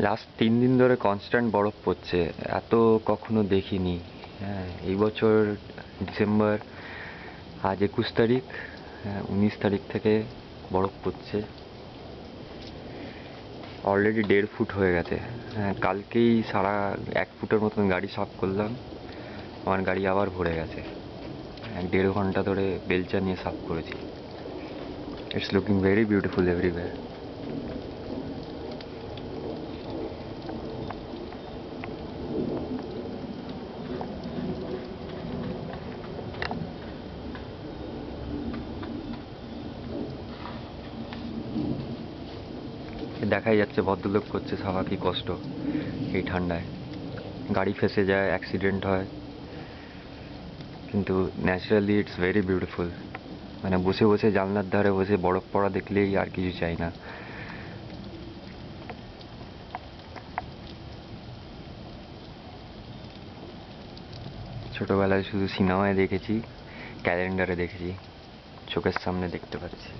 Last 3 দিন ধরে constant বরফ পড়ছে, এত কখনো দেখিনি। হ্যাঁ, এই বছর ডিসেম্বর, আজ 21 তারিখ, হ্যাঁ 19 তারিখ থেকে বরফ পড়ছে। অলরেডি 1.5 ফুট হয়ে গেছে। হ্যাঁ, কালকেই সারা 1 ফুটের মতন গাড়ি সাফ করলাম, আমার গাড়ি আবার ভরে গেছে। 1.5 ঘন্টা ধরে বেলচা নিয়ে সাফ করেছি। It's looking very beautiful everywhere. দেখাই যাচ্ছে ভদ্রলোক করছে সাফা, কি কষ্ট এই ঠান্ডায়। গাড়ি ফেসে যায়, অ্যাক্সিডেন্ট হয়, কিন্তু ন্যাচারালি ইটস ভেরি বিউটিফুল। মানে বসে বসে জানলার ধারে বসে বরফ পড়া দেখলেই আর কিছু চাই না। ছোটবেলায় শুধু সিনেমায় দেখেছি, ক্যালেন্ডারে দেখেছি, চোখের সামনে দেখতে পাচ্ছি।